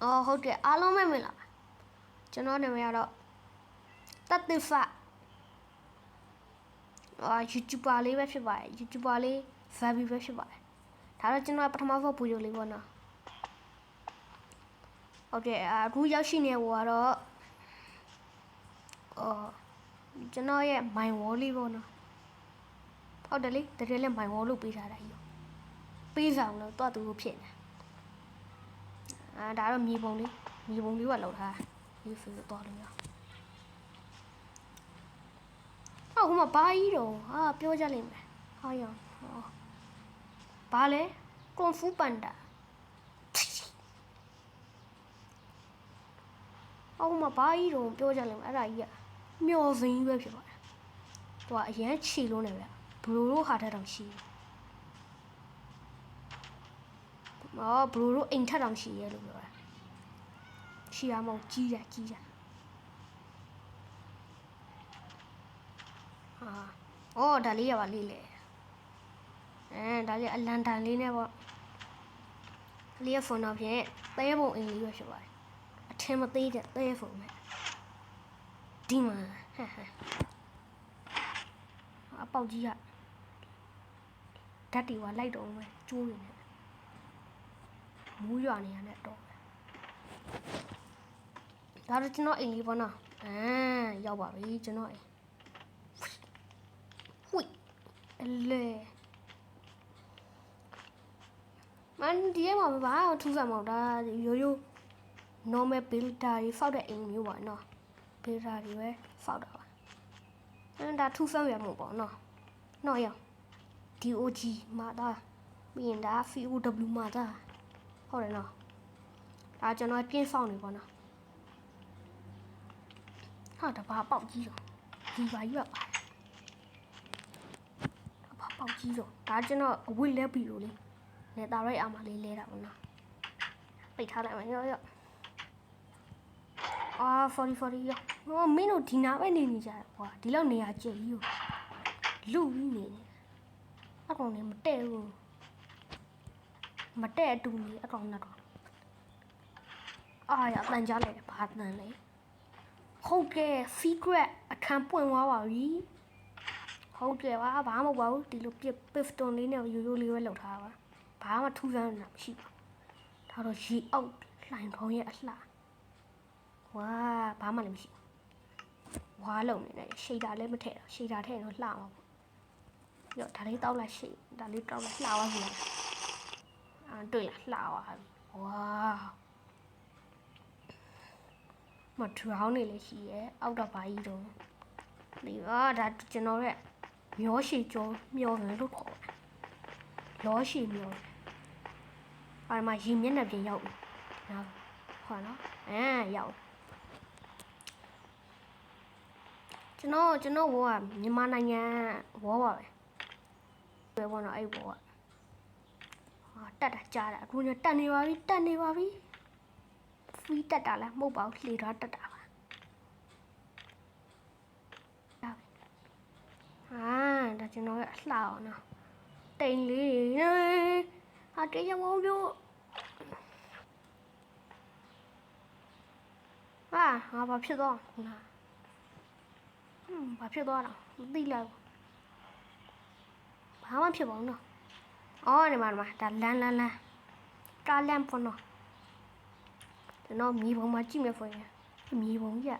အော်ဟုတ်တယ်အားလုံးပဲမင်လာပါကျွန်တော်နာမည်ကတော့တတ်တစ်ဖတ်YouTuber လေးပဲဖြစ်ပါတယ် YouTuber လေး Fabi ပဲဖြစ်ပါတယ်ဒါတော့ကျွန်တော်ပထမဆုံးဗီဒီယိုလေးပေါ့နော်ဟုတ်တယ်အခုရောက်ရှိနေဟိုကတော့ကျွန်တော်ရဲ့ My Wall လေးပေါ့နော်ဟုတ်တယ်လေတကယ်လည်း My Wall လို့ပေးထားတာကြီးပေးဆောင်တော့တွားသူဖြစ်နေဒါတော့မြေပုံလေးကလောက်ထားဒီဖီကိုတွားလို့ရဟိုမှာဘာကြီးတော့ပြောကြလိမ့်မယ်ဟာရောဘာလဲကွန်ဖူပန်ဒါဟိုမှာဘာကြီးတော့ပြောကြလိမ့်မယ်အဲ့ဒါကြီးကမျောစင်းပဲဖြစ်ပါတယ်သူကအရန်ချီလုံးနေဗျဘလူတို့ဟာတက်တောင်ရှိဘလူတို့အိမ်ထက်တောင်ရှိရဲလို့ပြောတာရှိရမဟုတ်ကြီးတာဒါလေးရပါလေးလေဒါလေးအလန်တန်လေးနဲ့ပေါ့လေးရဖုန်းတော့ဖြင့်သဲပုံအိမ်လေးပဲဖြစ်ပါတယ်အထင်မသေးတဲ့သဲဖုန်းပဲဒီမှာအပေါက်ကြီးကဓာတ်တီကလိုက်တော့မယ်ကျိုးနေတယ်မူးရွာနေရတဲ့တော့ဒါတော့ကျွန်တော်အိမ်လေးပေါ့နော်ရောက်ပါပြီကျွန်တော်အိမ်ဟွိလေမန်ဒီမှာဘာထူးဆန်းမဟုတ်ဒါရိုး normal builder တွေဖောက်တဲ့အိမ်မျိုးပါနော် builder တွေပဲဖောက်တာပါဒါထူးဆန်းရမှာပေါ့နော်ရောက် DOG မှာဒါပြီးရင်ဒါ FOW မှာဒါဟုတ်တယ်နော်ဒါကျွန်တော်ပြင်းဖောက်နေပေါ့နော်ဟာတဘာပေါက်ကြီးတော့ဒီပါကြီးပါဘာပေါက်ကြီးတော့ဒါကျွန်တော်အဝိလဲပြီလို့လေနေတာရိုက်အောင်မလေးလဲတာပေါ့နော်ပိတ်ထားလိုက်မယ်ရော40ရောမင်းတို့ဒီနာပဲနေကြတယ်ကွာဒီလောက်နေရာကျိတ်ကြီးကိုလူပြီးနေအကောင်နေမတဲ့ဘူးမတဲ့အတူကြီးအကောင်နဲ့တော့ရအတန်ကြားလိုက်တယ်ဘာတန်လဲဟုတ်ကဲ့ secret အခန်းပွင့်သွားပါပြီဟုတ်ကဲ့ဘာမှမဟုတ်ပါဘူးဒီလိုpiston လေးနဲ့ရိုးလေးပဲလောက်ထားပါဘာမှထူးဆန်းတာမရှိပါဘူးဒါတော့ရေအောက်လှိုင်ခေါင်းရဲ့အလှဝါဘာမှလည်းမရှိဝါလုံးနေတယ်ရှိတာလည်းမထည့်တော့ရှိတာထည့်တော့လှမှာပေါ့ရောဒါလေးတောက်လိုက်ရှိဒါလေးတောက်လိုက်လှသွားပြီတွေ့လားလှသွားပြီဝါမထရောင်းနေလေရှိရဲ့အောက်တော့ဘာကြီးတော့ဒီဒါကျွန်တော်ရဲ့မျောရှိကျော်မျောတယ်လို့ခေါ်တယ်လောရှိမျောမှာရေမျက်နှာပြင်ရောက်ပြီနော်ဟုတ်နော်ရောက်ကျွန်တော်ဘောကမြန်မာနိုင်ငံဘောပါပဲဘောနော်အဲ့ဘောကတက်တာကြားတာအခုညတက်နေပါပြီဖီးတက်တာလားမဟုတ်ပါဘူးလှေထားတက်တာပါဒါကျွန်တော်ရဲ့အလှအောင်နော်တိန်လေးတေးရမောပြောဘာဖြစ်သွားလားဘာဖြစ်သွားတာမသိလိုက်ဘူးဘာမှဖြစ်ပါဘူးနော်ဒီမှာဒါလမ်းကားလမ်းပေါ့နော်ကျွန်တော်မြေပုံမှာကြည့်မယ်ဆိုရင်မြေပုံကြီး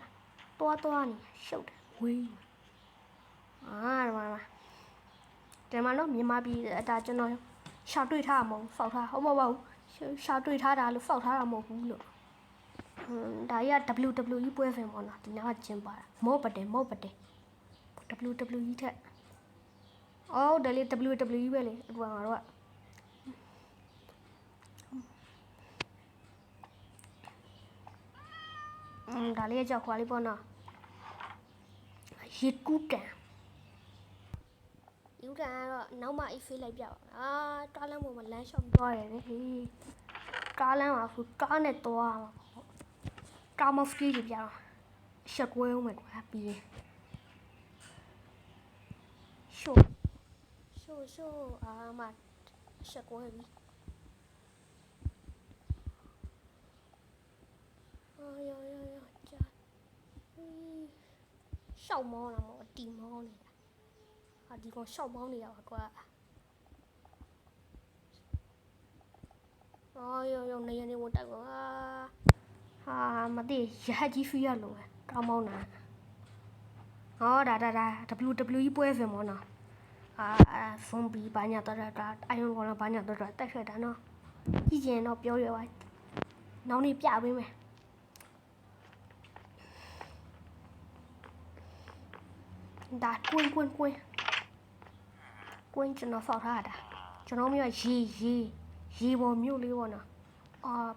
သွားနေရှုပ်တယ်ဝေးဒီမှာနော်မြန်မာပြည်ဒါကျွန်တော်ရှာတွေ့ထားမှာမဟုတ်ဖောက်ထားဟုတ်မဟုတ်ပါဘူးရှာတွေ့ထားတာလို့ဖောက်ထားတာမဟုတ်ဘူးလို့ဒါကြီးက WWE ပွဲစဉ်ပေါ့နော်ဒီနောက်ကကျင်းပါတာမော့ပတ်တယ် WWE ထက်ဒါလေး WWE ပဲလေအခုငါတို့ကဒါလေးကြောက်ခွာလေးပေါ့နော်ရေကူးကန်ယူကန်ကတော့နောက်မှအေးဖေးလိုက်ပြပါကားလမ်းပေါ်မှာလမ်းလျှောက်သွားတယ်လေကားလမ်းမှာကားနဲ့သွားမှာပေါ့ကားမစကီးပြအောင်ရှက်ကွဲအောင်မယ်ကွာပြီးရင်ရှိုးမရှက်ကွဲပြီ ရှောက်မောင်းတာမဟုတ်တီမောင်းနေတာဟာဒီကောင်ရှောက်မောင်းနေတာပါကွာအော်ယောနေရနေဝင်တိုက်ကွာဟာမသိရဟတ်ကြီးဖီးရလို့ပဲကောင်းမောင်းတာဟောဒါ WWE ပွဲဖင်မောနော်ဇွန်ဘီဘာညာတော့အိုင်ယွန်ကောင်ဘာညာတော့တက်ခဲ့တာနော်ကြည့်ကျင်တော့ပြောရပါနောက်နေ့ပြပေးမယ်ဒါကွင်းကျွန်တော်ဖောက်ထားတာကျွန်တော်မျိုးရေပေါ်မြို့လေးပေါ့နော်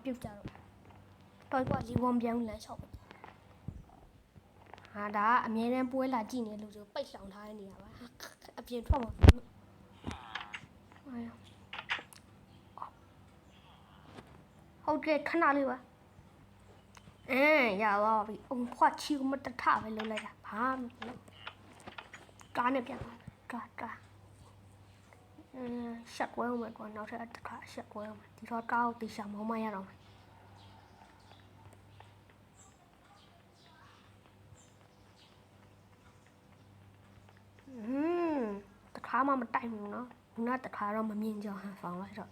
ပြုတ်ကြတော့ကွာရေပေါ်ပြောင်းလမ်းလျှောက်ဟာဒါအမြဲတမ်းပွဲလာကြည့်နေလို့ဆိုပိတ်ဆောင်ထားတဲ့နေရာပါအပြင်ထွက်မှာဟုတ်ကဲ့ခဏလေးပါရပါပြီအုံခွတ်ချီမတထပဲလုပ်လိုက်တာဘာမလုပ်ကားနဲ့ပြန်လာကားရှက်ကွဲအောင်မယ်ကွာနောက်ထပ်တစ်ခါရှက်ကွဲအောင်ဒီတော့ကားကိုတေချာမောင်းမရတော့မယ်တခါမှမတိုက်ဘူးနော်ခုနတခါတော့မမြင်ကြောင်ဟန်ဆောင်လိုက်တော့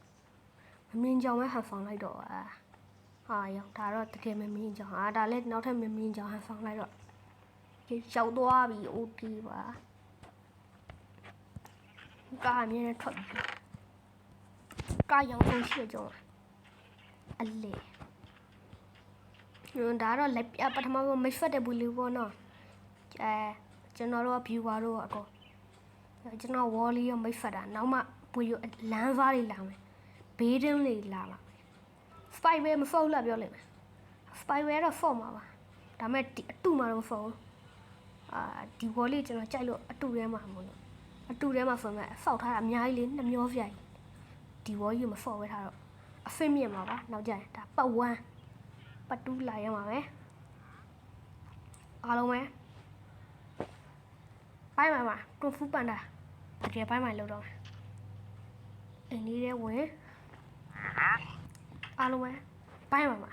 မမြင်ကြောင်ပဲဟန်ဆောင်လိုက်တော့ဟာရောဒါတော့တကယ်မမြင်ကြောင်ဒါလည်းနောက်ထပ်မမြင်ကြောင်ဟန်ဆောင်လိုက်တော့ရောက်သွားပြီ OK ပါကားအမြဲတမ်းထွက်ပြီကားရောင်းဆုံးရှိကြောင်းအလေဒါတော့လက်ပထမမိတ်ဖက်တဲ့ဘူးလေးပေါ့နော်ကျွန်တော်တို့ viewer တို့အကောကျွန်တော် wall လေးရောမိတ်ဖက်တာနောက်မှဘူးရလမ်းစားတွေလာမယ်ဘေးတင်းလေးလာမှာ spyware မဖောက်လားပြောလိုက်မယ် spyware တော့ဖောက်မှာပါဒါမဲ့ဒီအတူမှတော့မဖောက်ဘူးဒီ wall လေးကျွန်တော်ကြိုက်လို့အတူထဲမှာမလို့အတူထဲမှာဆိုမှဖောက်ထားတာအများကြီးလေးနှမျောစရိုက်ဒီ wall ကြီးမဖောက်ဝဲထားတော့အဖစ်မြင်မှာပါနောက်ကြရင်ဒါပတ်ဝမ်းပတ်တူးလာရမှာပဲအားလုံးပဲပိုင်းမှာကွန်ဖူပန်ဒါတကယ်ပိုင်းမှာလောက်တော့အင်းလေးတဲ့ဝင်အားလုံးပဲပိုင်းမှာ